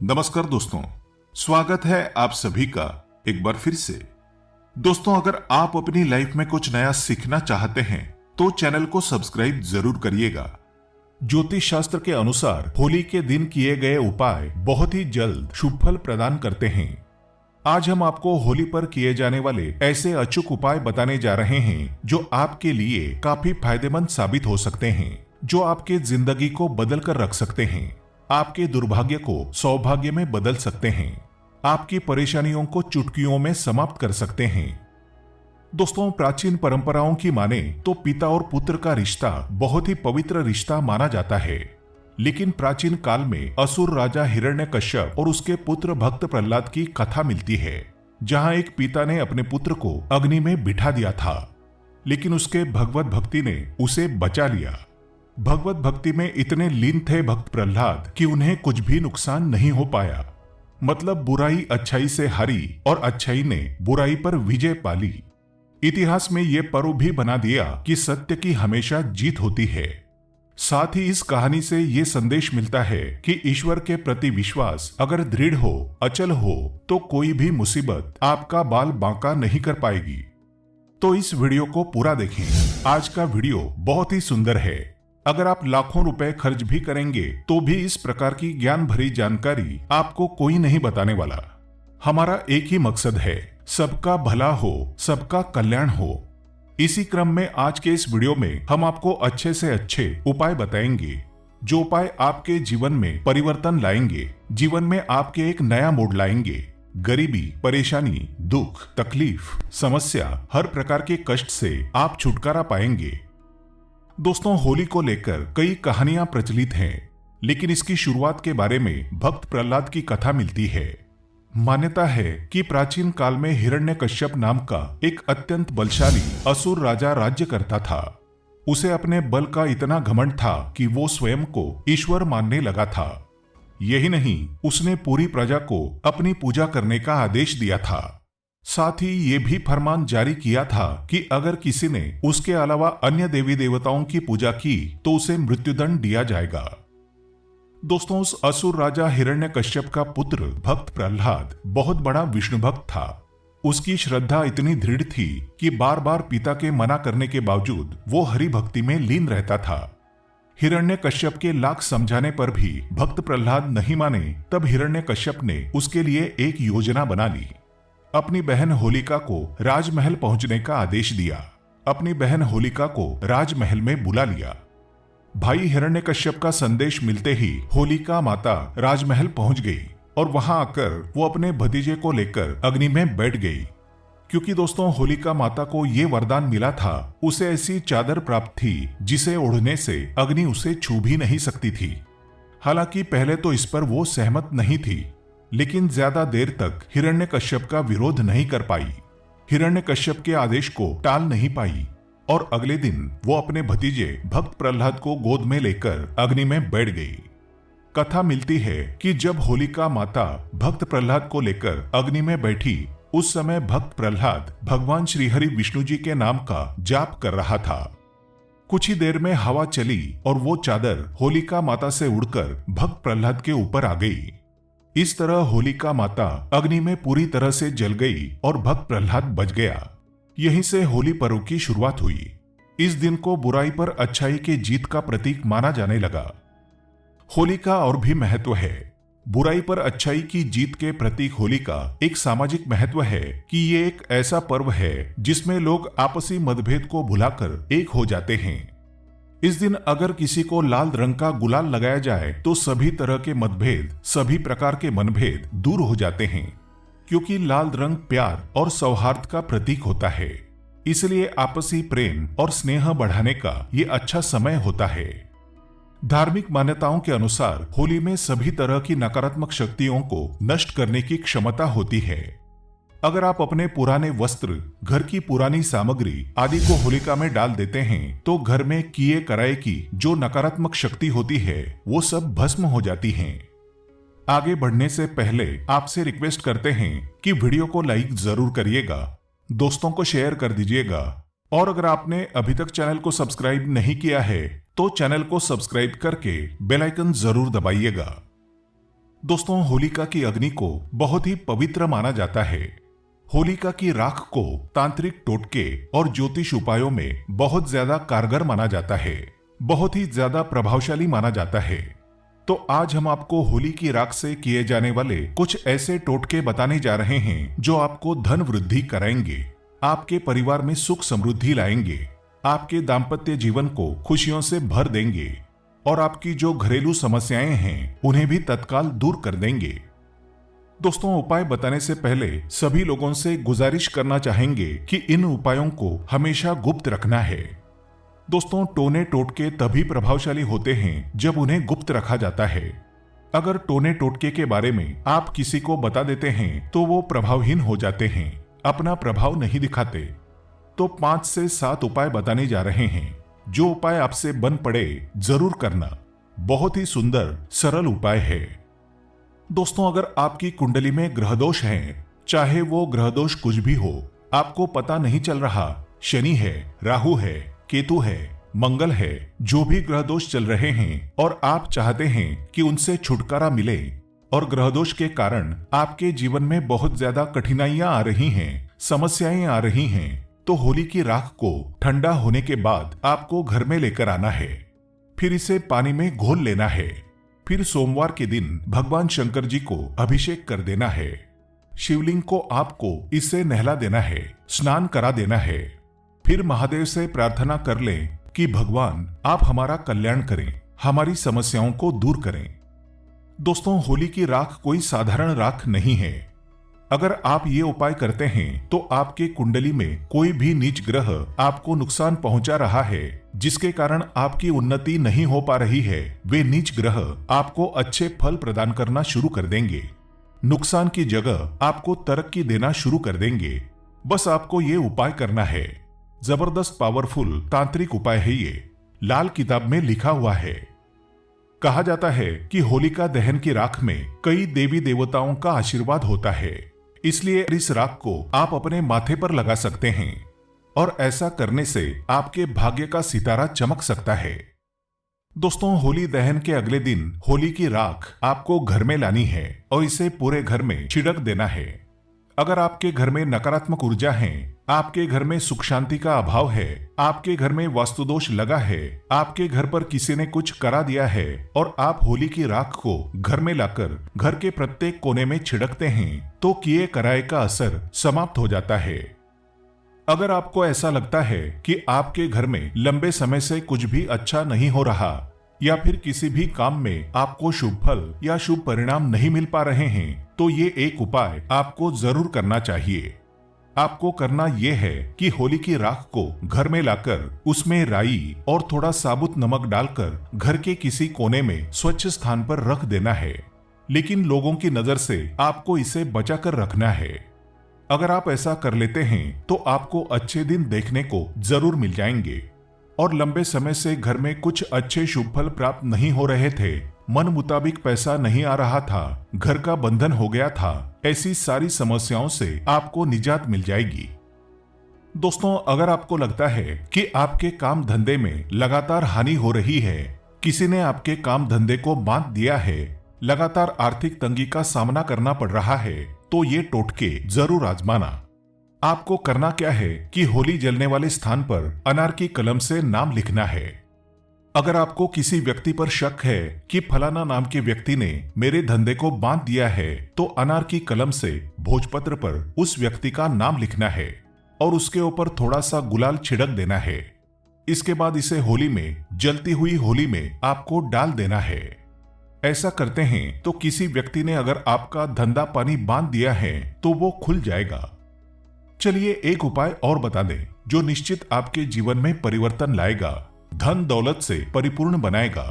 नमस्कार दोस्तों, स्वागत है आप सभी का एक बार फिर से। दोस्तों, अगर आप अपनी लाइफ में कुछ नया सीखना चाहते हैं तो चैनल को सब्सक्राइब जरूर करिएगा। ज्योतिष शास्त्र के अनुसार होली के दिन किए गए उपाय बहुत ही जल्द शुभ फल प्रदान करते हैं। आज हम आपको होली पर किए जाने वाले ऐसे अचूक उपाय बताने जा रहे हैं जो आपके लिए काफी फायदेमंद साबित हो सकते हैं, जो आपके जिंदगी को बदल कर रख सकते हैं, आपके दुर्भाग्य को सौभाग्य में बदल सकते हैं, आपकी परेशानियों को चुटकियों में समाप्त कर सकते हैं। दोस्तों, प्राचीन परंपराओं की माने तो पिता और पुत्र का रिश्ता बहुत ही पवित्र रिश्ता माना जाता है। लेकिन प्राचीन काल में असुर राजा हिरण्यकश्यप और उसके पुत्र भक्त प्रहलाद की कथा मिलती है, जहां एक पिता ने अपने पुत्र को अग्नि में बिठा दिया था, लेकिन उसके भगवत भक्ति ने उसे बचा लिया। भगवत भक्ति में इतने लीन थे भक्त प्रहलाद कि उन्हें कुछ भी नुकसान नहीं हो पाया। मतलब बुराई अच्छाई से हारी और अच्छाई ने बुराई पर विजय पाली। इतिहास में ये पर्व भी बना दिया कि सत्य की हमेशा जीत होती है। साथ ही इस कहानी से ये संदेश मिलता है कि ईश्वर के प्रति विश्वास अगर दृढ़ हो, अचल हो, तो कोई भी मुसीबत आपका बाल बांका नहीं कर पाएगी। तो इस वीडियो को पूरा देखें। आज का वीडियो बहुत ही सुंदर है। अगर आप लाखों रुपए खर्च भी करेंगे तो भी इस प्रकार की ज्ञान भरी जानकारी आपको कोई नहीं बताने वाला। हमारा एक ही मकसद है, सबका भला हो, सबका कल्याण हो। इसी क्रम में आज के इस वीडियो में हम आपको अच्छे से अच्छे उपाय बताएंगे, जो उपाय आपके जीवन में परिवर्तन लाएंगे, जीवन में आपके एक नया मोड़ लाएंगे। गरीबी, परेशानी, दुख, तकलीफ, समस्या, हर प्रकार के कष्ट से आप छुटकारा पाएंगे। दोस्तों, होली को लेकर कई कहानियां प्रचलित हैं, लेकिन इसकी शुरुआत के बारे में भक्त प्रहलाद की कथा मिलती है। मान्यता है कि प्राचीन काल में हिरण्यकश्यप नाम का एक अत्यंत बलशाली असुर राजा राज्य करता था। उसे अपने बल का इतना घमंड था कि वो स्वयं को ईश्वर मानने लगा था। यही नहीं, उसने पूरी प्रजा को अपनी पूजा करने का आदेश दिया था। साथ ही ये भी फरमान जारी किया था कि अगर किसी ने उसके अलावा अन्य देवी देवताओं की पूजा की तो उसे मृत्युदंड दिया जाएगा। दोस्तों, उस असुर राजा हिरण्यकश्यप का पुत्र भक्त प्रहलाद बहुत बड़ा विष्णु भक्त था। उसकी श्रद्धा इतनी दृढ़ थी कि बार बार पिता के मना करने के बावजूद वो हरि भक्ति में लीन रहता था। हिरण्यकश्यप के लाख समझाने पर भी भक्त प्रहलाद नहीं माने। तब हिरण्यकश्यप ने उसके लिए एक योजना बना ली। अपनी बहन होलिका को राजमहल पहुंचने का आदेश दिया। अपनी बहन होलिका को राजमहल में बुला लिया। भाई हिरण्यकश्यप का संदेश मिलते ही होलिका माता राजमहल पहुंच गई और वहां आकर वो अपने भतीजे को लेकर अग्नि में बैठ गई। क्योंकि दोस्तों, होलिका माता को ये वरदान मिला था, उसे ऐसी चादर प्राप्त थी जिसे ओढ़ने से अग्नि उसे छू भी नहीं सकती थी। हालांकि पहले तो इस पर वो सहमत नहीं थी, लेकिन ज्यादा देर तक हिरण्यकश्यप का विरोध नहीं कर पाई, हिरण्यकश्यप के आदेश को टाल नहीं पाई और अगले दिन वो अपने भतीजे भक्त प्रहलाद को गोद में लेकर अग्नि में बैठ गई। कथा मिलती है कि जब होलिका माता भक्त प्रहलाद को लेकर अग्नि में बैठी, उस समय भक्त प्रहलाद भगवान श्रीहरि विष्णु जी के नाम का जाप कर रहा था। कुछ ही देर में हवा चली और वो चादर होलिका माता से उड़कर भक्त प्रहलाद के ऊपर आ गई। इस तरह होलिका माता अग्नि में पूरी तरह से जल गई और भक्त प्रहलाद बच गया। यहीं से होली पर्व की शुरुआत हुई। इस दिन को बुराई पर अच्छाई के जीत का प्रतीक माना जाने लगा। होली का और भी महत्व है। बुराई पर अच्छाई की जीत के प्रतीक होली का एक सामाजिक महत्व है कि ये एक ऐसा पर्व है जिसमें लोग आपसी मतभेद को भुलाकर एक हो जाते हैं। इस दिन अगर किसी को लाल रंग का गुलाल लगाया जाए तो सभी तरह के मतभेद, सभी प्रकार के मनभेद दूर हो जाते हैं, क्योंकि लाल रंग प्यार और सौहार्द का प्रतीक होता है। इसलिए आपसी प्रेम और स्नेह बढ़ाने का ये अच्छा समय होता है। धार्मिक मान्यताओं के अनुसार होली में सभी तरह की नकारात्मक शक्तियों को नष्ट करने की क्षमता होती है। अगर आप अपने पुराने वस्त्र, घर की पुरानी सामग्री आदि को होलिका में डाल देते हैं तो घर में किए कराए की जो नकारात्मक शक्ति होती है वो सब भस्म हो जाती हैं। आगे बढ़ने से पहले आपसे रिक्वेस्ट करते हैं कि वीडियो को लाइक जरूर करिएगा, दोस्तों को शेयर कर दीजिएगा और अगर आपने अभी तक चैनल को सब्सक्राइब नहीं किया है तो चैनल को सब्सक्राइब करके बेल आइकन जरूर दबाइएगा। दोस्तों, होलिका की अग्नि को बहुत ही पवित्र माना जाता है। होलिका की राख को तांत्रिक टोटके और ज्योतिष उपायों में बहुत ज्यादा कारगर माना जाता है, बहुत ही ज्यादा प्रभावशाली माना जाता है। तो आज हम आपको होली की राख से किए जाने वाले कुछ ऐसे टोटके बताने जा रहे हैं जो आपको धन वृद्धि कराएंगे, आपके परिवार में सुख समृद्धि लाएंगे, आपके दाम्पत्य जीवन को खुशियों से भर देंगे और आपकी जो घरेलू समस्याएं हैं उन्हें भी तत्काल दूर कर देंगे। दोस्तों, उपाय बताने से पहले सभी लोगों से गुजारिश करना चाहेंगे कि इन उपायों को हमेशा गुप्त रखना है। दोस्तों, टोने टोटके तभी प्रभावशाली होते हैं जब उन्हें गुप्त रखा जाता है। अगर टोने टोटके के बारे में आप किसी को बता देते हैं तो वो प्रभावहीन हो जाते हैं, अपना प्रभाव नहीं दिखाते। तो 5 से 7 उपाय बताने जा रहे हैं। जो उपाय आपसे बन पड़े जरूर करना। बहुत ही सुंदर सरल उपाय है। दोस्तों, अगर आपकी कुंडली में ग्रह दोष हैं, चाहे वो ग्रह दोष कुछ भी हो, आपको पता नहीं चल रहा, शनि है, राहु है, केतु है, मंगल है, जो भी ग्रह दोष चल रहे हैं और आप चाहते हैं कि उनसे छुटकारा मिले और ग्रह दोष के कारण आपके जीवन में बहुत ज्यादा कठिनाइयां आ रही हैं, समस्याएं आ रही हैं, तो होली की राख को ठंडा होने के बाद आपको घर में लेकर आना है। फिर इसे पानी में घोल लेना है। फिर सोमवार के दिन भगवान शंकर जी को अभिषेक कर देना है। शिवलिंग को आपको इससे नहला देना है, स्नान करा देना है। फिर महादेव से प्रार्थना कर लें कि भगवान आप हमारा कल्याण करें, हमारी समस्याओं को दूर करें। दोस्तों, होली की राख कोई साधारण राख नहीं है। अगर आप ये उपाय करते हैं तो आपके कुंडली में कोई भी नीच ग्रह आपको नुकसान पहुंचा रहा है, जिसके कारण आपकी उन्नति नहीं हो पा रही है, वे नीच ग्रह आपको अच्छे फल प्रदान करना शुरू कर देंगे। नुकसान की जगह आपको तरक्की देना शुरू कर देंगे। बस आपको ये उपाय करना है। जबरदस्त पावरफुल तांत्रिक उपाय है ये, लाल किताब में लिखा हुआ है। कहा जाता है कि होलिका दहन की राख में कई देवी देवताओं का आशीर्वाद होता है, इसलिए इस राख को आप अपने माथे पर लगा सकते हैं और ऐसा करने से आपके भाग्य का सितारा चमक सकता है। दोस्तों, होली दहन के अगले दिन होली की राख आपको घर में लानी है और इसे पूरे घर में छिड़क देना है। अगर आपके घर में नकारात्मक ऊर्जा है, आपके घर में सुख शांति का अभाव है, आपके घर में वास्तु दोष लगा है, आपके घर पर किसी ने कुछ करा दिया है और आप होली की राख को घर में लाकर घर के प्रत्येक कोने में छिड़कते हैं, तो किए कराए का असर समाप्त हो जाता है। अगर आपको ऐसा लगता है कि आपके घर में लंबे समय से कुछ भी अच्छा नहीं हो रहा या फिर किसी भी काम में आपको शुभ फल या शुभ परिणाम नहीं मिल पा रहे हैं, तो ये एक उपाय आपको जरूर करना चाहिए। आपको करना यह है कि होली की राख को घर में लाकर उसमें राई और थोड़ा साबुत नमक डालकर घर के किसी कोने में स्वच्छ स्थान पर रख देना है, लेकिन लोगों की नजर से आपको इसे बचाकर रखना है। अगर आप ऐसा कर लेते हैं तो आपको अच्छे दिन देखने को जरूर मिल जाएंगे और लंबे समय से घर में कुछ अच्छे शुभ फल प्राप्त नहीं हो रहे थे, मन मुताबिक पैसा नहीं आ रहा था, घर का बंधन हो गया था, ऐसी सारी समस्याओं से आपको निजात मिल जाएगी। दोस्तों, अगर आपको लगता है कि आपके काम धंधे में लगातार हानि हो रही है, किसी ने आपके काम धंधे को बांध दिया है, लगातार आर्थिक तंगी का सामना करना पड़ रहा है, तो ये टोटके जरूर आजमाना। आपको करना क्या है कि होली जलने वाले स्थान पर अनार की कलम से नाम लिखना है। अगर आपको किसी व्यक्ति पर शक है कि फलाना नाम के व्यक्ति ने मेरे धंधे को बांध दिया है, तो अनार की कलम से भोजपत्र पर उस व्यक्ति का नाम लिखना है और उसके ऊपर थोड़ा सा गुलाल छिड़क देना है। इसके बाद इसे होली में, जलती हुई होली में आपको डाल देना है। ऐसा करते हैं तो किसी व्यक्ति ने अगर आपका धंधा पानी बांध दिया है तो वो खुल जाएगा। चलिए एक उपाय और बता दें जो निश्चित आपके जीवन में परिवर्तन लाएगा, धन दौलत से परिपूर्ण बनाएगा।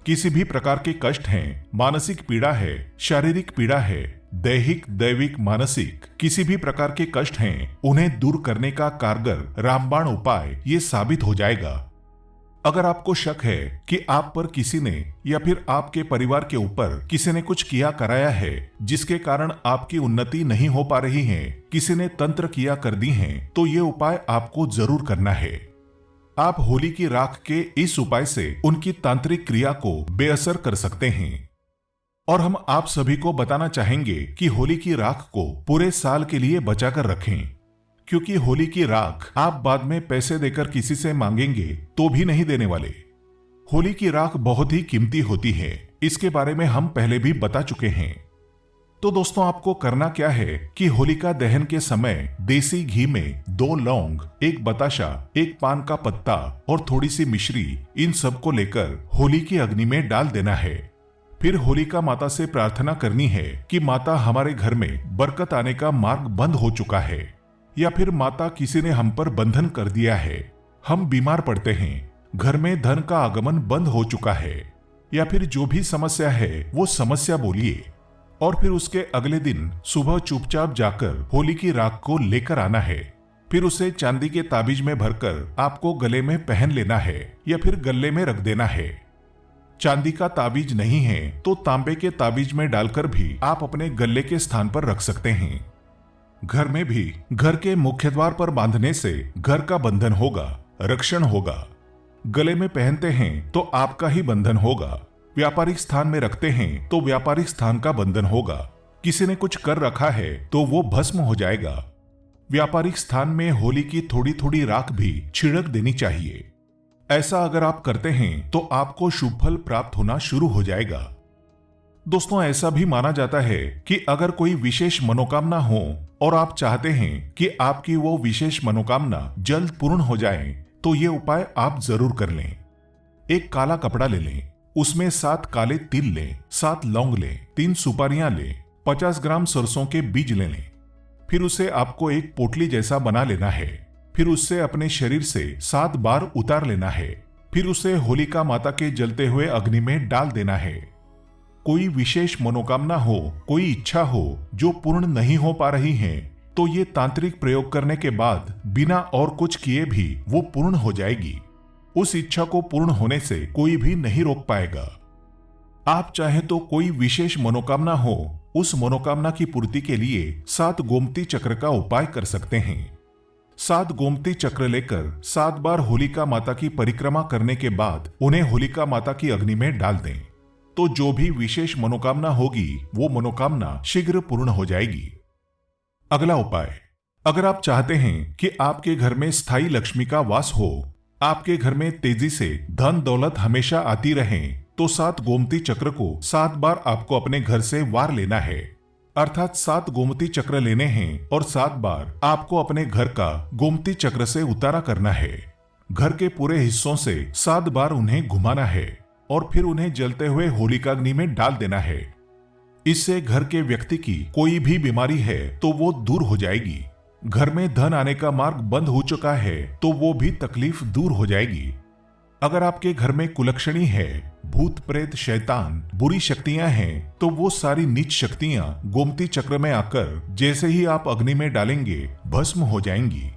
किसी भी प्रकार के कष्ट हैं, मानसिक पीड़ा है, शारीरिक पीड़ा है, दैहिक दैविक मानसिक किसी भी प्रकार के कष्ट हैं, उन्हें दूर करने का कारगर रामबाण उपाय ये साबित हो जाएगा। अगर आपको शक है कि आप पर किसी ने या फिर आपके परिवार के ऊपर किसी ने कुछ किया कराया है जिसके कारण आपकी उन्नति नहीं हो पा रही है, किसी ने तंत्र किया कर दी हैं, तो ये उपाय आपको जरूर करना है। आप होली की राख के इस उपाय से उनकी तांत्रिक क्रिया को बेअसर कर सकते हैं। और हम आप सभी को बताना चाहेंगे कि होली की राख को पूरे साल के लिए बचाकर रखें, क्योंकि होली की राख आप बाद में पैसे देकर किसी से मांगेंगे तो भी नहीं देने वाले। होली की राख बहुत ही कीमती होती है, इसके बारे में हम पहले भी बता चुके हैं। तो दोस्तों, आपको करना क्या है कि होलिका दहन के समय देसी घी में 2 लौंग, 1 बताशा, 1 पान का पत्ता और थोड़ी सी मिश्री, इन सब को लेकर होली की अग्नि में डाल देना है। फिर होलिका माता से प्रार्थना करनी है कि माता, हमारे घर में बरकत आने का मार्ग बंद हो चुका है, या फिर माता, किसी ने हम पर बंधन कर दिया है, हम बीमार पड़ते हैं, घर में धन का आगमन बंद हो चुका है, या फिर जो भी समस्या है वो समस्या बोलिए। और फिर उसके अगले दिन सुबह चुपचाप जाकर होली की राख को लेकर आना है। फिर उसे चांदी के ताबीज में भरकर आपको गले में पहन लेना है या फिर गले में रख देना है। चांदी का ताबीज नहीं है तो तांबे के ताबीज में डालकर भी आप अपने गले के स्थान पर रख सकते हैं। घर में भी घर के मुख्य द्वार पर बांधने से घर का बंधन होगा, रक्षण होगा। गले में पहनते हैं तो आपका ही बंधन होगा। व्यापारिक स्थान में रखते हैं तो व्यापारिक स्थान का बंधन होगा। किसी ने कुछ कर रखा है तो वो भस्म हो जाएगा। व्यापारिक स्थान में होली की थोड़ी थोड़ी राख भी छिड़क देनी चाहिए। ऐसा अगर आप करते हैं तो आपको शुभ फल प्राप्त होना शुरू हो जाएगा। दोस्तों, ऐसा भी माना जाता है कि अगर कोई विशेष मनोकामना हो और आप चाहते हैं कि आपकी वो विशेष मनोकामना जल्द पूर्ण हो जाए, तो ये उपाय आप जरूर कर लें। एक काला कपड़ा ले लें, उसमें 7 काले तिल लें, 7 लौंग लें, 3 सुपारियां लें, 50 ग्राम सरसों के बीज ले लें। फिर उसे आपको एक पोटली जैसा बना लेना है। फिर उससे अपने शरीर से 7 बार उतार लेना है। फिर उसे होलिका माता के जलते हुए अग्नि में डाल देना है। कोई विशेष मनोकामना हो, कोई इच्छा हो जो पूर्ण नहीं हो पा रही है, तो ये तांत्रिक प्रयोग करने के बाद बिना और कुछ किए भी वो पूर्ण हो जाएगी। उस इच्छा को पूर्ण होने से कोई भी नहीं रोक पाएगा। आप चाहे तो कोई विशेष मनोकामना हो, उस मनोकामना की पूर्ति के लिए 7 गोमती चक्र का उपाय कर सकते हैं। 7 गोमती चक्र लेकर 7 बार होलिका माता की परिक्रमा करने के बाद उन्हें होलिका माता की अग्नि में डाल दें, तो जो भी विशेष मनोकामना होगी वो मनोकामना शीघ्र पूर्ण हो जाएगी। अगला उपाय, अगर आप चाहते हैं कि आपके घर में स्थायी लक्ष्मी का वास हो, आपके घर में तेजी से धन दौलत हमेशा आती रहे, तो 7 गोमती चक्र को 7 बार आपको अपने घर से वार लेना है। अर्थात 7 गोमती चक्र लेने हैं और 7 बार आपको अपने घर का गोमती चक्र से उतारा करना है। घर के पूरे हिस्सों से 7 बार उन्हें घुमाना है और फिर उन्हें जलते हुए होलिकाग्नि में डाल देना है। इससे घर के व्यक्ति की कोई भी बीमारी है तो वो दूर हो जाएगी। घर में धन आने का मार्ग बंद हो चुका है तो वो भी तकलीफ दूर हो जाएगी। अगर आपके घर में कुलक्षणी है, भूत प्रेत शैतान बुरी शक्तियां हैं, तो वो सारी नीच शक्तियां गोमती चक्र में आकर जैसे ही आप अग्नि में डालेंगे भस्म हो जाएंगी।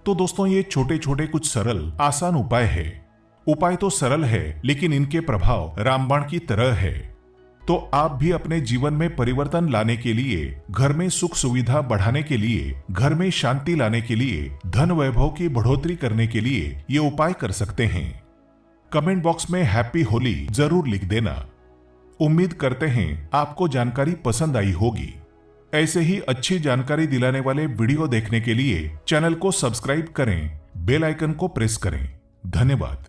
तो दोस्तों, ये छोटे छोटे कुछ सरल आसान उपाय है। उपाय तो सरल है लेकिन इनके प्रभाव रामबाण की तरह है। तो आप भी अपने जीवन में परिवर्तन लाने के लिए, घर में सुख सुविधा बढ़ाने के लिए, घर में शांति लाने के लिए, धन वैभव की बढ़ोतरी करने के लिए ये उपाय कर सकते हैं। कमेंट बॉक्स में हैप्पी होली जरूर लिख देना। उम्मीद करते हैं आपको जानकारी पसंद आई होगी। ऐसे ही अच्छी जानकारी दिलाने वाले वीडियो देखने के लिए चैनल को सब्सक्राइब करें, बेल आइकन को प्रेस करें। धन्यवाद।